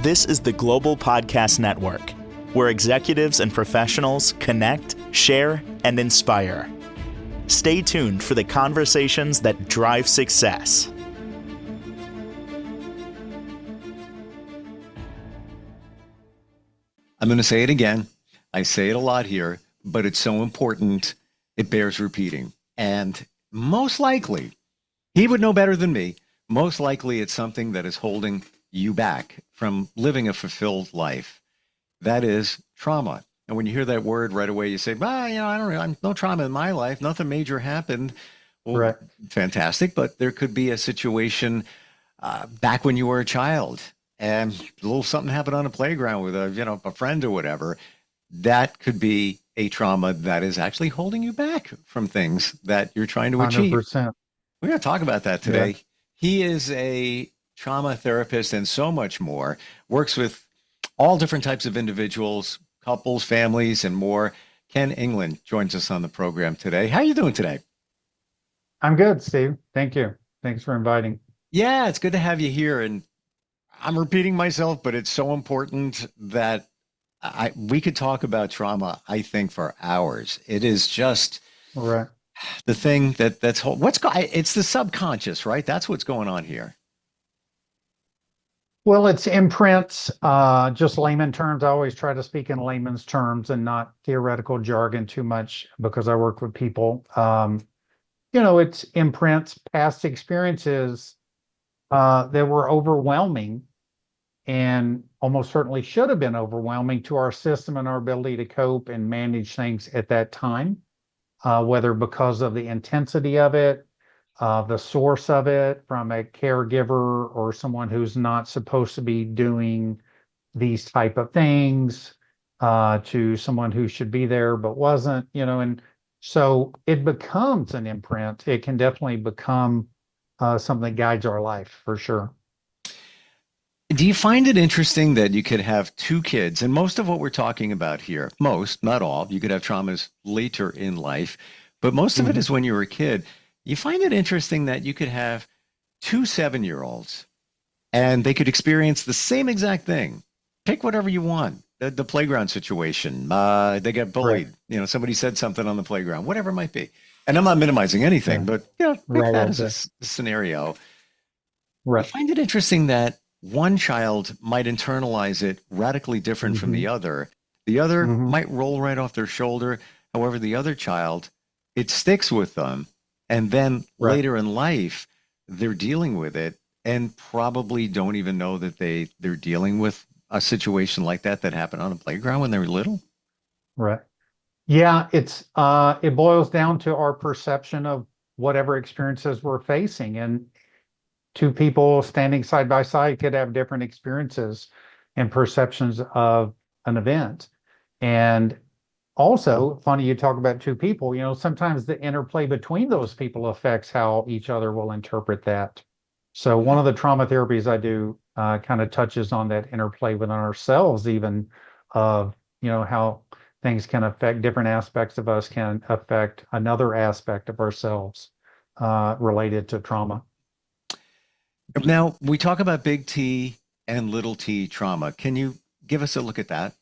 This is the Global Podcast Network, where executives and professionals connect, share, and inspire. Stay tuned for the conversations that drive success. I'm going to say it again. I say it a lot here, but it's so important, it bears repeating. And most likely, he would know better than me, most likely it's something that is holding you back from living a fulfilled life. That is trauma. And when you hear that word right away, you say, I don't know, no trauma in my life. Nothing major happened. Well, Right. Fantastic. But there could be a situation back when you were a child and a little something happened on a playground with a friend or whatever. That could be a trauma that is actually holding you back from things that you're trying to achieve. 100%. We're going to talk about that today. Yeah. He is a trauma therapist and so much more, works with all different types of individuals, couples, families, and more. Ken England joins us on the program today. How are you doing today? I'm good, Steve. Thank you. Thanks for inviting. Yeah, it's good to have you here. And I'm repeating myself, but it's so important that we could talk about trauma, I think, for hours. It is just Right. the thing it's the subconscious, right? That's what's going on here. Well, it's imprints, just layman terms. I always try to speak in layman's terms and not theoretical jargon too much because I work with people. It's imprints, past experiences that were overwhelming and almost certainly should have been overwhelming to our system and our ability to cope and manage things at that time, whether because of the intensity of it, the source of it from a caregiver or someone who's not supposed to be doing these type of things, to someone who should be there but wasn't, and so it becomes an imprint. It can definitely become something that guides our life for sure. Do you find it interesting that you could have two kids, and most of what we're talking about here, most, not all, you could have traumas later in life, but most of it is when you were a kid. You find it interesting that you could have two 7-year-olds and they could experience the same exact thing. Pick whatever you want. The playground situation, they get bullied. Right. Somebody said something on the playground, whatever it might be. And I'm not minimizing anything, but pick Right, that as okay. a scenario. Right. I find it interesting that one child might internalize it radically different from the other. The other might roll right off their shoulder. However, the other child, it sticks with them. And then later in life, they're dealing with it and probably don't even know that they're dealing with a situation like that happened on a playground when they were little. Right. Yeah, it boils down to our perception of whatever experiences we're facing. And two people standing side by side could have different experiences and perceptions of an event. And also, funny you talk about two people, sometimes the interplay between those people affects how each other will interpret that. So one of the trauma therapies I do kind of touches on that interplay within ourselves, even of, how things can affect different aspects of us can affect another aspect of ourselves related to trauma. Now, we talk about big T and little t trauma. Can you give us a look at that?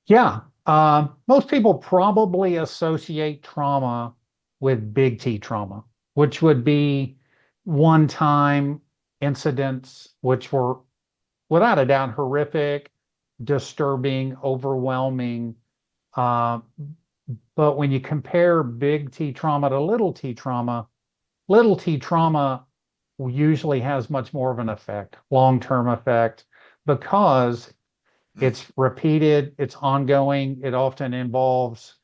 Yeah. Most people probably associate trauma with big T trauma, which would be one-time incidents, which were without a doubt horrific, disturbing, overwhelming. But when you compare big T trauma to little t trauma usually has much more of an effect, long-term effect, because it's repeated, it's ongoing. It often involves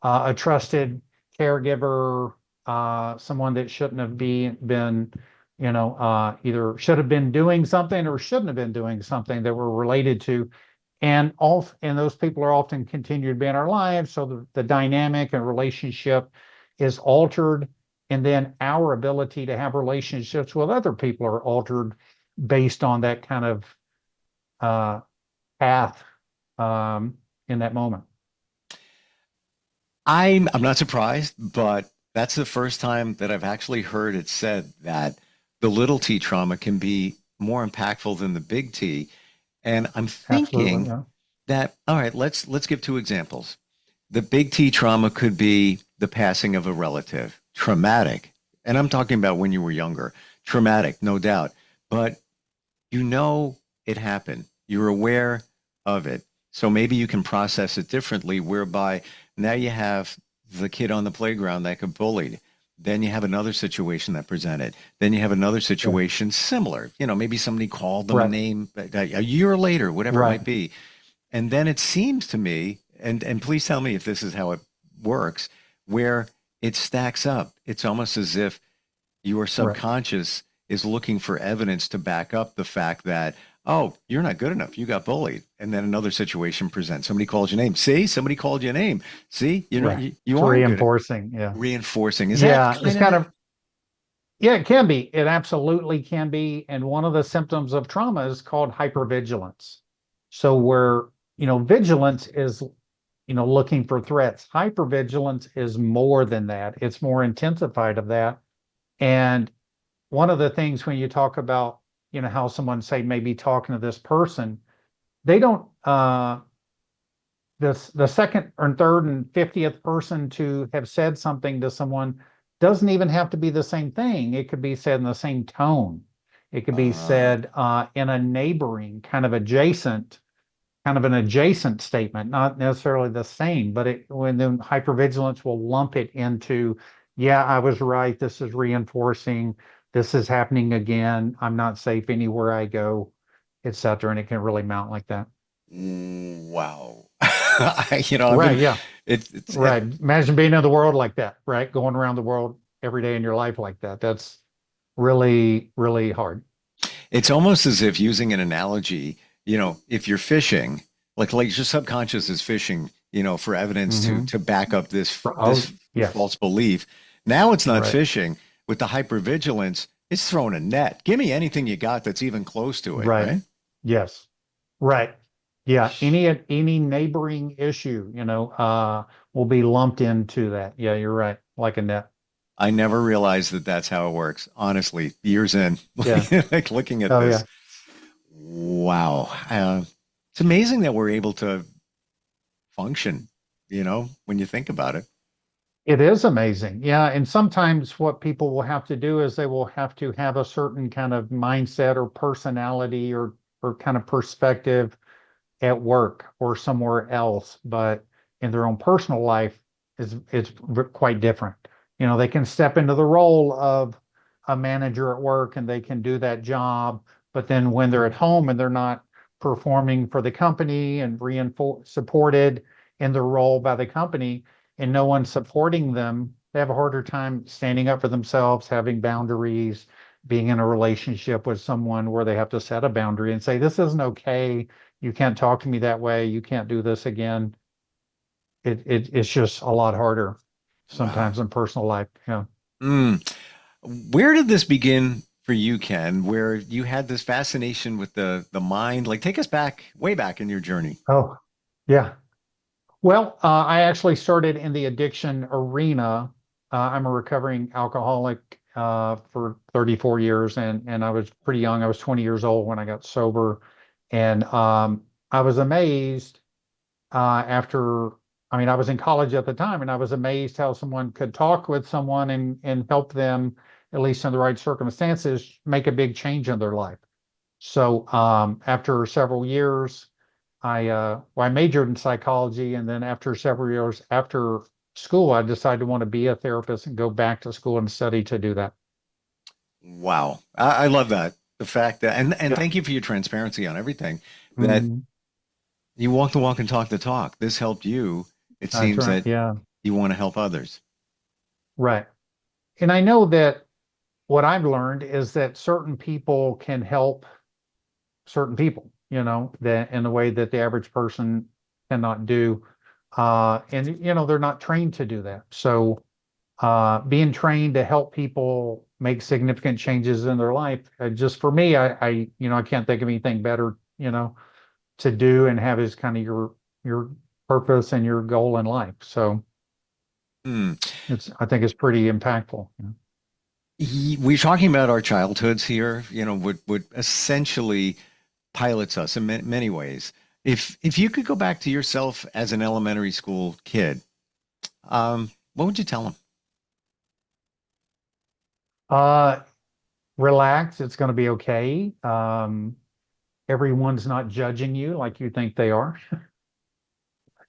a trusted caregiver, someone that shouldn't have been, either should have been doing something or shouldn't have been doing something that we're related to. And those people are often continued to be in our lives. So the dynamic and relationship is altered. And then our ability to have relationships with other people are altered based on that kind of path in that moment. I'm not surprised, but that's the first time that I've actually heard it said that the little t trauma can be more impactful than the big T. And I'm Absolutely. thinking Yeah. that, all right, let's give two examples. The big T trauma could be the passing of a relative, traumatic. And I'm talking about when you were younger, traumatic, no doubt. But you know it happened. You're aware of it. So maybe you can process it differently, whereby now you have the kid on the playground that got bullied. Then you have another situation that presented. Then you have another Yeah. situation similar. Maybe somebody called them a Right. name a year later, whatever it Right. might be. And then it seems to me, and please tell me if this is how it works, where it stacks up. It's almost as if your Right. subconscious is looking for evidence to back up the fact that, oh, you're not good enough. You got bullied. And then another situation presents. Somebody calls your name. See, somebody called your name. See, you're not, Right. you It's are good. reinforcing. Yeah. Reinforcing. Is that Yeah. It's kind of kind it? of, yeah, it can be. It absolutely can be. And one of the symptoms of trauma is called hypervigilance. So where, vigilance is, looking for threats. Hypervigilance is more than that. It's more intensified of that. And one of the things when you talk about, how someone say maybe talking to this person, they don't this the second or third and 50th person to have said something to someone doesn't even have to be the same thing. It could be said in the same tone. It could be Uh, said in a neighboring kind of an adjacent statement, not necessarily the same, but when the hypervigilance will lump it into, yeah, I was right. This is reinforcing. This is happening again. I'm not safe anywhere I go, et cetera. And it can really mount like that. wow. I've Right. been, Yeah. it's, Right. Imagine being in the world like that, right? Going around the world every day in your life like that. That's really, really hard. it's almost as if using an analogy, if you're fishing, like your subconscious is fishing, for evidence to Hmm. to back up Oh, this yes. false belief. Now it's not Right. fishing with the hypervigilance. It's throwing a net. Give me anything you got that's even close to it, Right. right? Yes. Right. Yeah. Any neighboring issue, will be lumped into that. Yeah, you're right. Like a net. I never realized that that's how it works. Honestly, years in, Yeah. like looking at Oh, this, yeah. wow, it's amazing that we're able to function. When you think about it. It is amazing. Yeah. And sometimes what people will have to do is they will have to have a certain kind of mindset or personality or kind of perspective at work or somewhere else, but in their own personal life is quite different. They can step into the role of a manager at work and they can do that job, but then when they're at home and they're not performing for the company and reinforced supported in their role by the company and no one's supporting them, they have a harder time standing up for themselves, having boundaries, being in a relationship with someone where they have to set a boundary and say, this isn't okay, you can't talk to me that way, you can't do this again. It's just a lot harder Wow. sometimes in personal life. Yeah. Mm. Where did this begin for you, Ken? Where you had this fascination with the mind? Like, take us back, way back in your journey. Oh, yeah. Well, I actually started in the addiction arena. I'm a recovering alcoholic for 34 years, and I was pretty young. I was 20 years old when I got sober, and I was amazed after. I mean, I was in college at the time, and I was amazed how someone could talk with someone and help them, at least in the right circumstances, make a big change in their life. So after several years, I majored in psychology, and then after several years after school, I decided to want to be a therapist and go back to school and study to do that. Wow. I love that. The fact that, and Yeah. thank you for your transparency on everything, that Mhm. you walk the walk and talk the talk. This helped you. It That's seems right. that Yeah. you want to help others. Right. And I know that what I've learned is that certain people can help certain people, that in a way that the average person cannot do. And, they're not trained to do that. So being trained to help people make significant changes in their life. Just for me, I can't think of anything better, to do and have as kind of your purpose and your goal in life. So Hmm. I think it's pretty impactful. We're talking about our childhoods here, what essentially pilots us in many ways. If you could go back to yourself as an elementary school kid, what would you tell them? Uh, Relax. It's going to be okay. Everyone's not judging you like you think they are.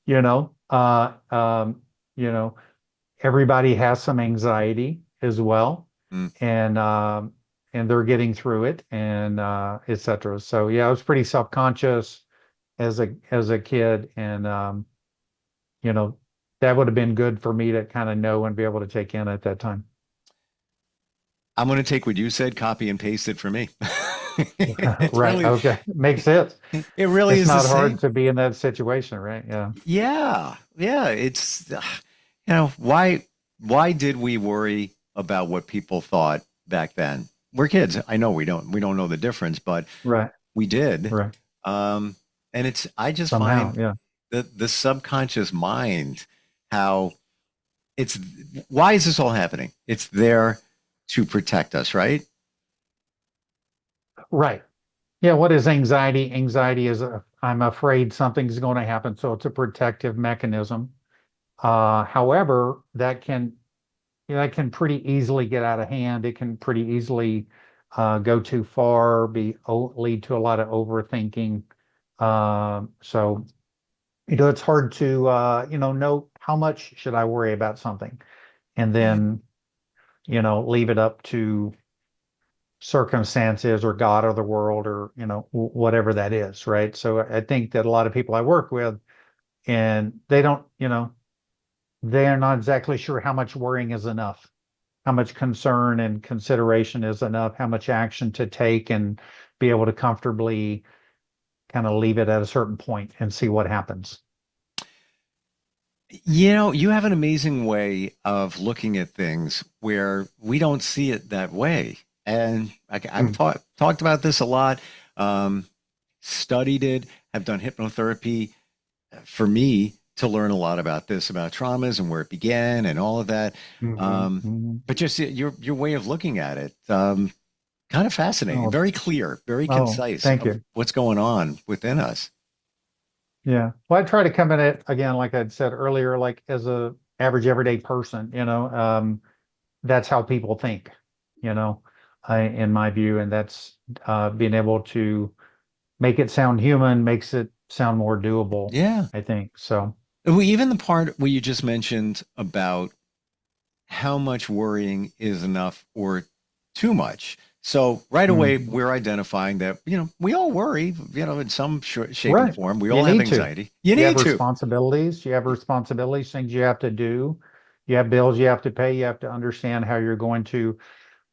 You know, uh, um, you know, everybody has some anxiety as well, Mm. and they're getting through it, and et cetera. So yeah, I was pretty self-conscious as a kid, and you know, that would have been good for me to kind of know and be able to take in at that time. I'm going to take what you said, copy and paste it for me. It's Right. really, Okay. Makes sense. it really It's is the not hard same. to be in that situation, right? Yeah. Yeah, yeah. Why did we worry about what people thought back then? We're kids. I know we don't know the difference, but Right. we did. Right. Um, and I just Somehow. find Yeah. the subconscious mind, how it's, why is this all happening? It's there to protect us, right? Right. Yeah. What is anxiety? Anxiety is I'm afraid something's going to happen. So it's a protective mechanism. However, that can pretty easily get out of hand. It can pretty easily go too far, lead to a lot of overthinking. So it's hard to know how much should I worry about something, and Yeah. then leave it up to circumstances or God or the world or whatever that is, right? So I think that a lot of people I work with, and they don't, they're not exactly sure how much worrying is enough, how much concern and consideration is enough, how much action to take and be able to comfortably kind of leave it at a certain point and see what happens. You have an amazing way of looking at things where we don't see it that way. And I've Mm. talked about this a lot, um, studied it, have done hypnotherapy for me to learn a lot about this, about traumas and where it began and all of that. Hmm. Um, Hmm. but just your way of looking at it, kind of fascinating, Oh, very clear, very oh, concise thank of you. what's going on within us. Yeah. Well, I try to come in it again, like I'd said earlier, like as a average everyday person, that's how people think, in my view, and that's being able to make it sound human makes it sound more doable, Yeah. I think. So, Well, even the part where you just mentioned about how much worrying is enough or too much. So right away, mhm. we're identifying that, we all worry, in some shape and Right. form. We You all have need to. anxiety. You You have need to. responsibilities. You have responsibilities, things you have to do. You have bills you have to pay. You have to understand how you're going to,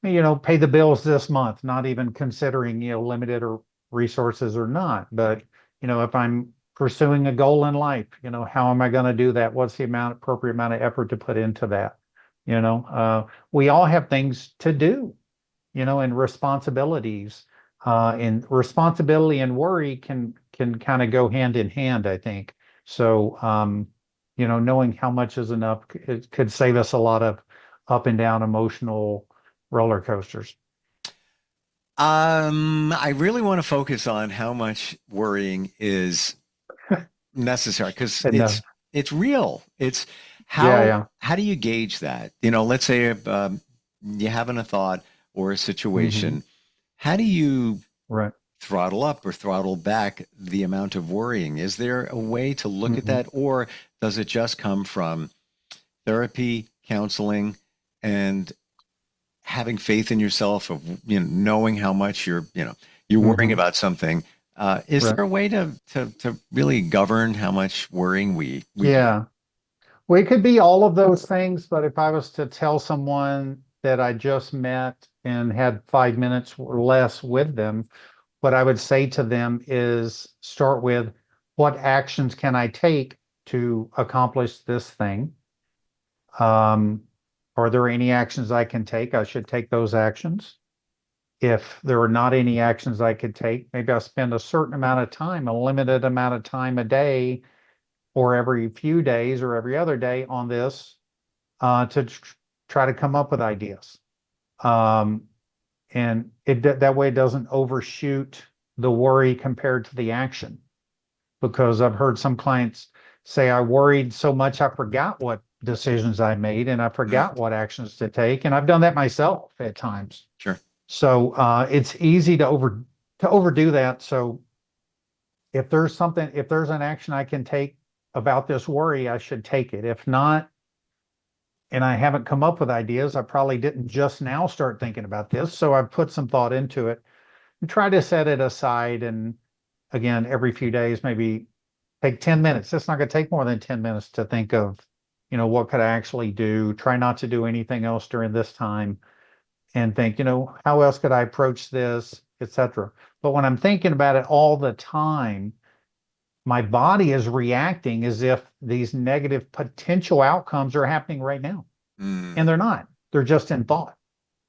pay the bills this month, not even considering, limited or resources or not. But, if I'm pursuing a goal in life, how am I going to do that? What's the appropriate amount of effort to put into that? We all have things to do, and responsibilities. And responsibility and worry can kind of go hand in hand, I think. So, knowing how much is enough, it could save us a lot of up and down emotional roller coasters. I really want to focus on how much worrying is necessary because And it's real. It's yeah, how yeah. how do you gauge that? Let's say you're having a thought or a Hmm. situation. How do you Right. throttle up or throttle back the amount of worrying? Is there a way to look at Hmm. that, or does it just come from therapy, counseling, and having faith in yourself of knowing how much you're worrying Hmm. about something? Is Right. there a way to really govern how much worrying we do? Yeah. Well, it could be all of those things, but if I was to tell someone that I just met and had 5 minutes or less with them, what I would say to them is start with what actions can I take to accomplish this thing? Um, are there any actions I can take? I should take those actions. If there are not any actions I could take, maybe I'll spend a certain amount of time, a limited amount of time a day, or every few days, or every other day on this to try to come up with ideas. Um, and that way it doesn't overshoot the worry compared to the action. Because I've heard some clients say, I worried so much I forgot what decisions I made and I Mm, forgot what actions to take. And I've done that myself at times. sure. So it's easy to overdo that. So if there's an action I can take about this worry, I should take it. If not, and I haven't come up with ideas, I probably didn't just now start thinking about this. So I've put some thought into it and try to set it aside. And again, every few days, maybe take 10 minutes. It's not going to take more than 10 minutes to think of, what could I actually do? Try not to do anything else during this time and think, how else could I approach this, etc. But when I'm thinking about it all the time, my body is reacting as if these negative potential outcomes are happening right now. Mm, And they're not. They're just in thought.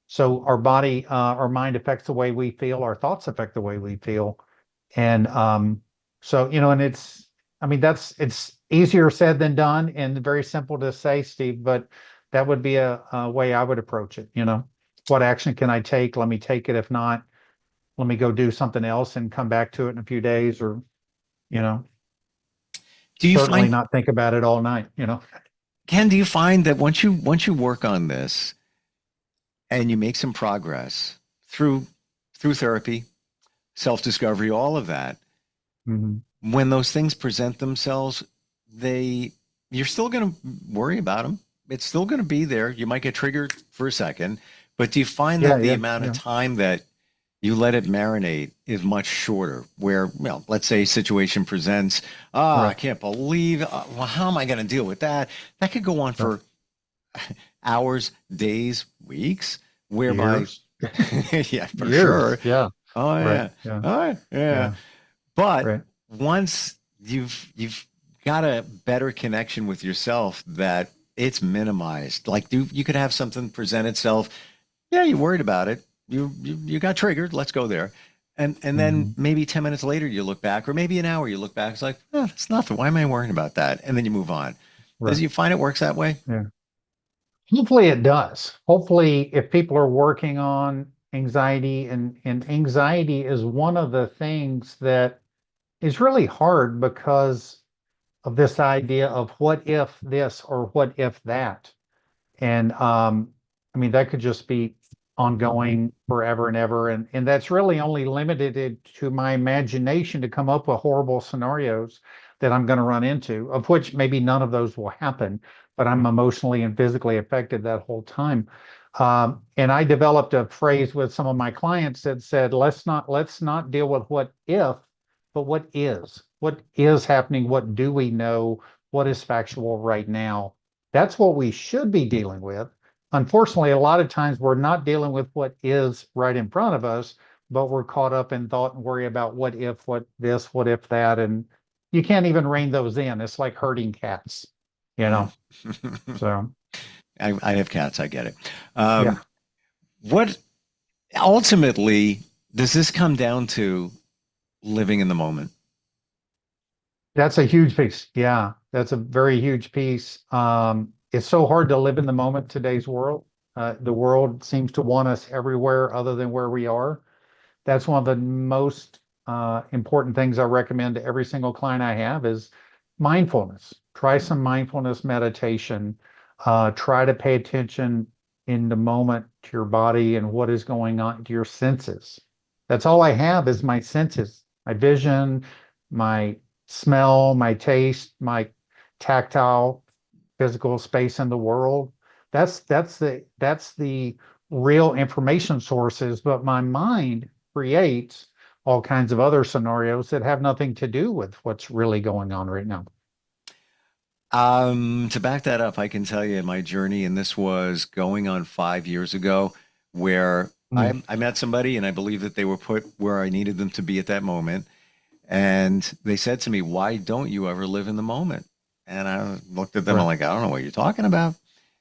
So our body, our mind affects the way we feel, our thoughts affect the way we feel. And so, and I mean, it's easier said than done and very simple to say, Steve, but that would be a way I would approach it. What action can I take? Let me take it. If not, let me go do something else and come back to it in a few days or, you know, do you certainly find, not think about it all night. Ken, do you find that once you work on this and you make some progress through therapy, self-discovery, all of that, Mhm. when those things present themselves, they you're still going to worry about them. It's still going to be there. You might get triggered for a second, but do you find Yeah, that the yeah, amount of yeah. time that you let it marinate is much shorter? Where, well, let's say a situation presents, I Right, can't believe, well, how am I going to deal with that? That could go on right. for hours, days, weeks, whereby, Years, yeah, for years. sure. Yeah, Oh right. yeah. Yeah, Oh yeah. yeah, But right. once you've got a better connection with yourself that it's minimized. Like you could have something present itself. Yeah, you worried about it. You got triggered. Let's go there. And then Hmm. maybe 10 minutes later you look back, or maybe an hour you look back. It's like, oh, it's nothing. Why am I worrying about that? And then you move on. Does Right. you find it works that way? Yeah. Hopefully it does. Hopefully, if people are working on anxiety and anxiety is one of the things that is really hard because of this idea of what if this or what if that. And I mean, that could just be ongoing forever and ever. And that's really only limited it to my imagination to come up with horrible scenarios that I'm going to run into, of which maybe none of those will happen, but I'm emotionally and physically affected that whole time. And I developed a phrase with some of my clients that said, let's not deal with what if, but what is happening? What do we know? What is factual right now? That's what we should be dealing with. Unfortunately, a lot of times we're not dealing with what is right in front of us, but we're caught up in thought and worry about what if, what this, what if that. And you can't even rein those in. It's like herding cats, you Mm. know? So, I have cats. I get it. yeah, What ultimately does this come down to living in the moment? that's a huge piece. Yeah, that's a very huge piece. It's so hard to live in the moment today's world. The world seems to want us everywhere other than where we are. That's one of the most important things I recommend to every single client I have is mindfulness. Try some mindfulness meditation. Try to pay attention in the moment to your body and what is going on to your senses. That's all I have is my senses, my vision, my smell, my taste, my tactile, physical space in the world. That's the real information sources, but my mind creates all kinds of other scenarios that have nothing to do with what's really going on right now. To back that up, I can tell you my journey, and this was going on 5 years ago, where Mm, I met somebody and I believe that they were put where I needed them to be at that moment. And they said to me, "Why don't you ever live in the moment?" And I looked at them, I'm right, like, "I don't know what you're talking about."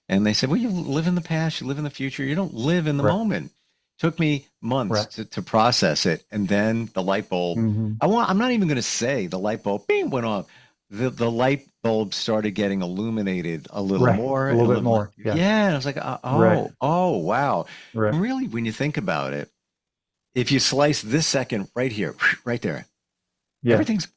And they said, "Well, you live in the past, you live in the future, you don't live in the right, moment." Took me months right. to process it. And then the light bulb, Hmm. I'm not even going to say the light bulb bing went off. The light bulb started getting illuminated a little Right. more A and a little bit little more. more. Yeah. Yeah, and I was like, Right. oh, wow. Right. And really, when you think about it, if you slice this second right here, right there, Yeah. everything's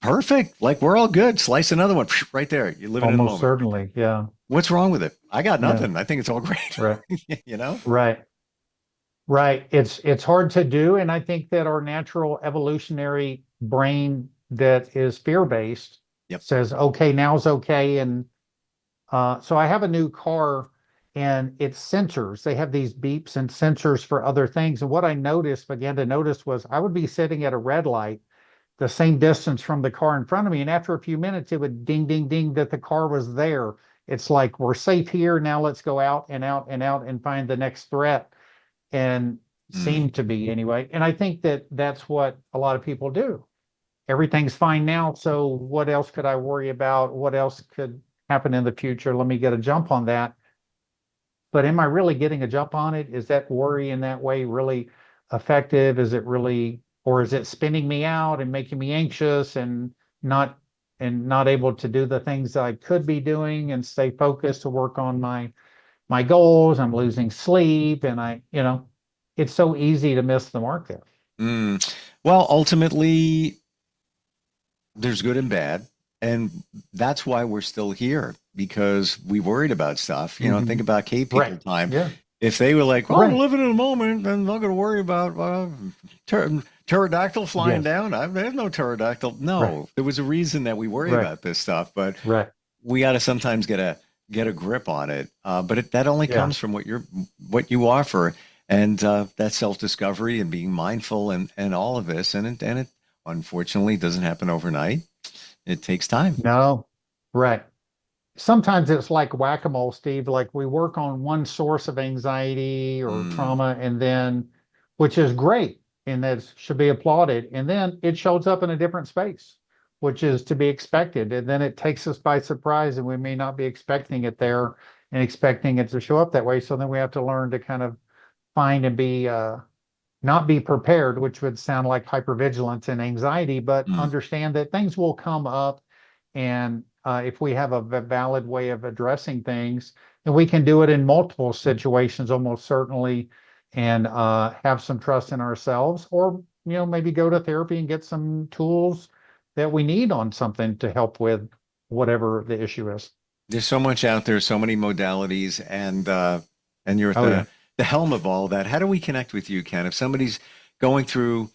perfect. Like we're all good. Slice another one right there. You're living in the Almost moment. certainly. Yeah. What's wrong with it? I got Yeah. nothing. I think it's all great. Right. You know? Right. Right. It's hard to do. And I think that our natural evolutionary brain that is fear-based Yep. says, okay, now's okay. And so I have a new car and it's sensors. They have these beeps and sensors for other things. And what I began to notice was I would be sitting at a red light the same distance from the car in front of me. And after a few minutes, it would ding, ding, ding that the car was there. It's like, we're safe here. Now let's go out and out and out and find the next threat. And Mm. seem to be anyway. And I think that that's what a lot of people do. Everything's fine now. So what else could I worry about? What else could happen in the future? Let me get a jump on that. But am I really getting a jump on it? Is that worry in that way really effective? Is it really, or is it spinning me out and making me anxious and not not able to do the things I could be doing and stay focused to work on my goals? I'm losing sleep and it's so easy to miss the mark there. Mm. Well, ultimately, there's good and bad. And that's why we're still here because we worried about stuff. You know, think about cave people Right. time. Yeah. If they were like, well, I'm Right. living in the moment, then I'm not going to worry about pterodactyl flying Yes. down. There's no pterodactyl. No, Right. there was a reason that we worry Right. about this stuff, but Right. we got to sometimes get a grip on it. But that only Yeah. comes from what you offer, and that self-discovery and being mindful and all of this. And it unfortunately doesn't happen overnight. It takes time. No. Right. Sometimes it's like whack-a-mole, Steve. Like we work on one source of anxiety or Mm, trauma, and then, which is great and that should be applauded. And then it shows up in a different space, which is to be expected. And then it takes us by surprise, and we may not be expecting it there and expecting it to show up that way. So then we have to learn to kind of find and be not be prepared, which would sound like hypervigilance and anxiety, but mm. understand that things will come up. And if we have a valid way of addressing things, and we can do it in multiple situations, almost certainly, and have some trust in ourselves, or maybe go to therapy and get some tools that we need on something to help with whatever the issue is. There's so much out there, so many modalities, and you're at Oh yeah. the helm of all that. How do we connect with you, Ken? If somebody's going through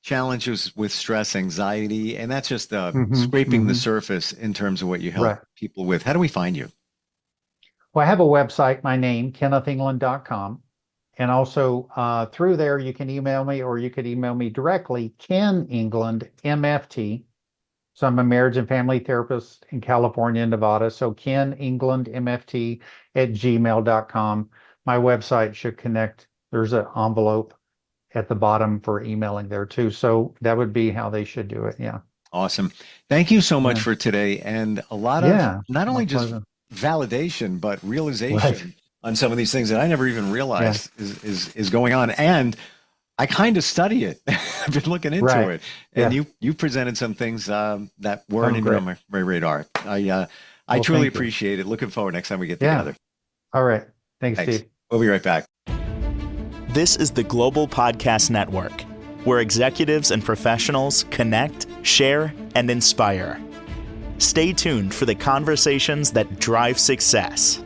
challenges with stress, anxiety, and that's just scraping the Hmm. surface in terms of what you help Right. people with, how do we find you? Well, I have a website, my name, kennethengland.com. And also through there, you can email me or you could email me directly, Ken England, MFT. So I'm a marriage and family therapist in California and Nevada. So Ken England, MFT at gmail.com. My website should connect. There's an envelope at the bottom for emailing there too. So that would be how they should do it. Yeah. Awesome. Thank you so much Yeah. for today. And a lot of Yeah. not My only just pleasure. validation, but realization Right. on some of these things that I never even Yeah. realized is going on. And I kind of study it. I've been looking into Right. it, and Yeah. you presented some things that Oh, weren't even great. on my radar. I Well, truly thank you. appreciate it. Looking forward next time we get Yeah. together. All right. Thanks, Thanks. Steve. We'll be right back. This is the Global Podcast Network, where executives and professionals connect, share, and inspire. Stay tuned for the conversations that drive success.